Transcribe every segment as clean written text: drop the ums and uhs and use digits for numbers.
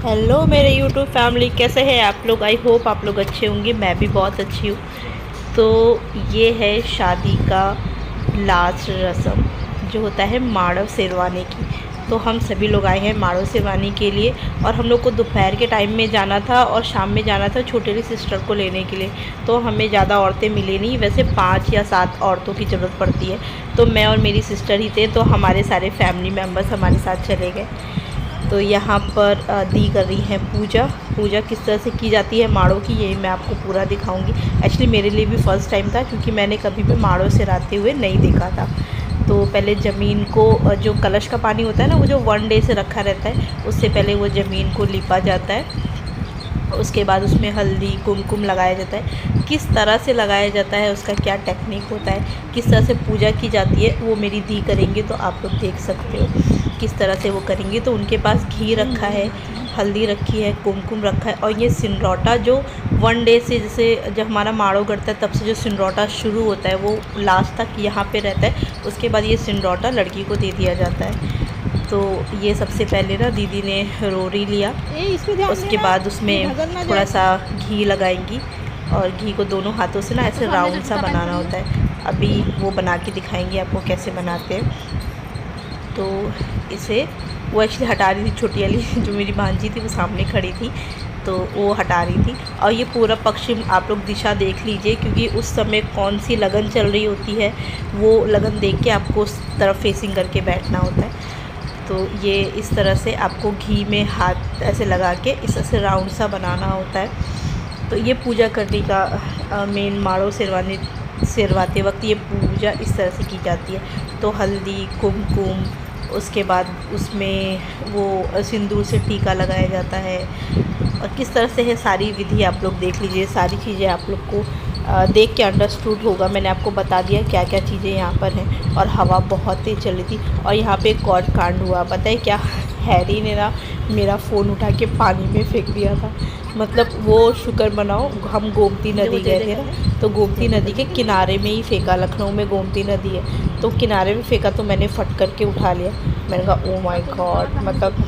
Hello मेरे YouTube family, कैसे हैं आप लोग। आई होप आप लोग अच्छे होंगे। मैं भी बहुत अच्छी हूँ। तो ये है शादी का लास्ट रस्म जो होता है माड़व शेरवानी की। तो हम सभी लोग आए हैं माड़व शेरवानी के लिए। और हम लोग को दोपहर के टाइम में जाना था और शाम में जाना था छोटी वाली सिस्टर को लेने के लिए। तो हमें ज़्यादा औरतें मिली नहीं, वैसे 5 या 7 औरतों की ज़रूरत पड़ती है। तो मैं और मेरी सिस्टर ही थे, तो हमारे सारे फैमिली मेम्बर्स हमारे साथ चले गए। तो यहाँ पर दी कर रही हैं पूजा। पूजा किस तरह से की जाती है माड़ों की, यही मैं आपको पूरा दिखाऊंगी। एक्चुअली मेरे लिए भी फ़र्स्ट टाइम था, क्योंकि मैंने कभी भी माड़ों से राते हुए नहीं देखा था। तो पहले ज़मीन को, जो कलश का पानी होता है ना, वो जो 1 डे से रखा रहता है, उससे पहले वो ज़मीन को लिपा जाता है। उसके बाद उसमें हल्दी कुमकुम लगाया जाता है। किस तरह से लगाया जाता है, उसका क्या टेक्निक होता है, किस तरह से पूजा की जाती है, वो मेरी दी करेंगे। तो आप लोग देख सकते हो किस तरह से वो करेंगे। तो उनके पास घी रखा है, हल्दी रखी है, कुमकुम रखा है, और ये सिंदरौटा जो 1 डे से, जैसे जब हमारा माड़ो गड़ता है तब से जो सिंदरौटा शुरू होता है वो लास्ट तक यहाँ पे रहता है। उसके बाद ये सिंदरौटा लड़की को दे दिया जाता है। तो ये सबसे पहले ना दीदी ने रोरी लिया, उसके बाद उसमें थोड़ा सा घी लगाएंगी, और घी को दोनों हाथों से ना ऐसे राउंड सा बनाना होता है। अभी वो बना के दिखाएंगे आपको कैसे बनाते हैं। तो इसे वो एक्चुअली हटा रही थी, छोटी वाली जो मेरी भांजी थी वो सामने खड़ी थी, तो वो हटा रही थी। और ये पूरा पश्चिम आप लोग दिशा देख लीजिए, क्योंकि उस समय कौन सी लगन चल रही होती है वो लगन देख के आपको उस तरफ फेसिंग करके बैठना होता है। तो ये इस तरह से आपको घी में हाथ ऐसे लगा के इस तरह से राउंड सा बनाना होता है। तो ये पूजा करने का मेन माड़ो शेरवाते वक्त ये पूजा इस तरह से की जाती है। तो हल्दी कुमकुम, उसके बाद उसमें वो सिंदूर से टीका लगाया जाता है। और किस तरह से है सारी विधि आप लोग देख लीजिए। सारी चीज़ें आप लोग को देख के अंडरस्टूड होगा। मैंने आपको बता दिया क्या क्या चीज़ें यहाँ पर हैं। और हवा बहुत तेज़ चली थी। और यहाँ पे एक और कांड हुआ, पता है क्या। हैरी ने ना मेरा फ़ोन उठा के पानी में फेंक दिया था। मतलब वो शुक्र मनाओ, हम गोमती नदी गए थे ना, तो गोमती नदी के किनारे में ही फेंका। लखनऊ में गोमती नदी है, तो किनारे में फेंका, तो मैंने फट करके उठा लिया। मैंने कहा ओ माय गॉड, मतलब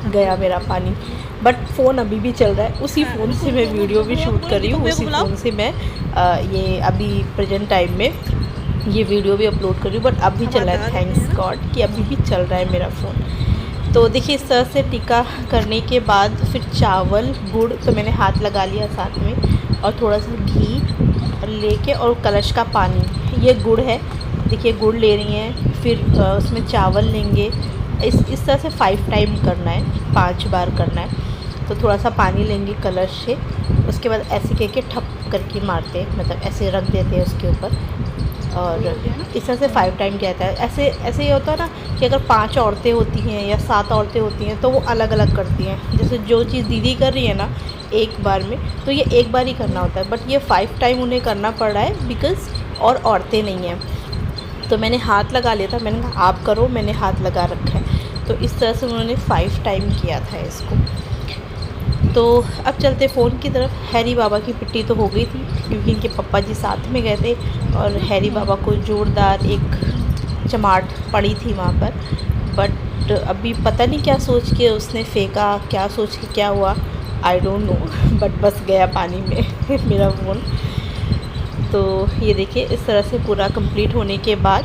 गया मेरा पानी। बट फ़ोन अभी भी चल रहा है, उसी फ़ोन से मैं वीडियो भी शूट कर रही हूँ, उसी फ़ोन से मैं ये अभी प्रेजेंट टाइम में ये वीडियो भी अपलोड कर रही हूँ। बट अभी चल रहा है, थैंक्स गॉड कि अभी भी चल रहा है मेरा फ़ोन। तो देखिए इस तरह से टीका करने के बाद फिर चावल गुड़, तो मैंने हाथ लगा लिया साथ में, और थोड़ा सा घी लेके, और कलश का पानी, ये गुड़ है। देखिए गुड़ ले रही हैं, फिर उसमें चावल लेंगे। इस तरह से 5 टाइम करना है, 5 बार करना है। तो थोड़ा सा पानी लेंगे कलश से, उसके बाद ऐसे कह के ठप करके मारते हैं, मतलब ऐसे रख देते हैं उसके ऊपर। और इस तरह से 5 टाइम किया जाता है। ऐसे ऐसे ये होता है ना कि अगर 5 औरतें होती हैं या 7 औरतें होती हैं तो वो अलग अलग करती हैं। जैसे जो चीज़ दीदी कर रही है ना एक बार में, तो ये एक बार ही करना होता है। बट ये 5 टाइम उन्हें करना पड़ रहा है, बिकॉज़ और औरतें नहीं हैं। तो मैंने हाथ लगा लिया था, मैंने कहा आप करो, मैंने हाथ लगा रखा है। तो इस तरह से उन्होंने 5 टाइम किया था इसको। तो अब चलते फ़ोन की तरफ। हैरी बाबा की पिट्टी तो हो गई थी, क्योंकि इनके पापा जी साथ में गए थे, और हैरी बाबा को ज़ोरदार एक चमाट पड़ी थी वहाँ पर। बट अभी पता नहीं क्या सोच के उसने फेंका, क्या सोच के क्या हुआ, आई डोंट नो। बट बस गया पानी में मेरा फ़ोन। तो ये देखिए इस तरह से पूरा कंप्लीट होने के बाद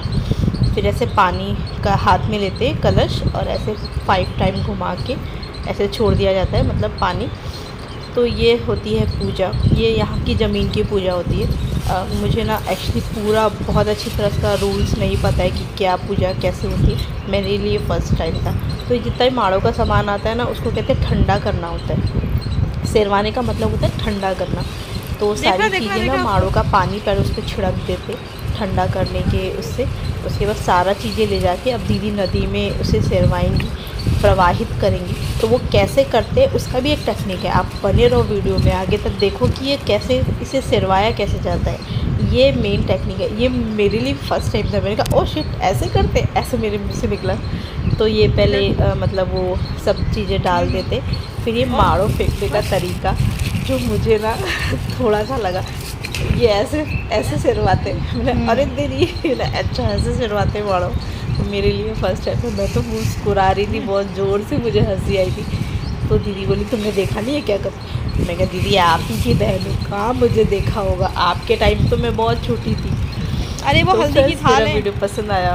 फिर ऐसे पानी का हाथ में लेते कलश, और ऐसे 5 टाइम घुमा के ऐसे छोड़ दिया जाता है, मतलब पानी। तो ये होती है पूजा, ये यहाँ की ज़मीन की पूजा होती है। मुझे ना एक्चुअली पूरा बहुत अच्छी तरह का रूल्स नहीं पता है कि क्या पूजा कैसे होती है, मेरे लिए फ़र्स्ट टाइम था। तो जितना भी माड़ों का सामान आता है ना, उसको कहते हैं ठंडा करना होता है। शेरवाने का मतलब होता है ठंडा करना। तो सारी चीज़ें ना माड़ों का पानी पर उस पर छिड़क देते ठंडा करने के उससे। उसके बाद सारा चीज़ें ले जाके अब दीदी नदी में उसे शेरवाएंगी, प्रवाहित करेंगी। तो वो कैसे करते हैं उसका भी एक टेक्निक है, आप बने रहो वीडियो में आगे तक देखो कि ये कैसे इसे शेरवाया कैसे जाता है। ये मेन टेक्निक है। ये मेरे लिए फर्स्ट टाइम था, मैंने कहा ओ शिट ऐसे करते, ऐसे मेरे मुँह से निकला। तो ये पहले मतलब वो सब चीज़ें डाल देते, फिर ये माड़ो फेंकने का तरीका जो मुझे ना थोड़ा सा लगा, ये ऐसे ऐसे सिरवाते, मैंने अरे तेरी अच्छा ऐसे सिरवाते माड़ो। तो मेरे लिए फ़र्स्ट टाइम था, मैं तो मुस्कुरा रही थी बहुत ज़ोर से, मुझे हंसी आई थी। तो दीदी बोली तुमने देखा नहीं है क्या कब? मैं कहा दीदी आप ही की बहन हो, कहाँ मुझे देखा होगा, आपके टाइम तो मैं बहुत छोटी थी। अरे वो तो हल्दी की थाल है। वीडियो पसंद आया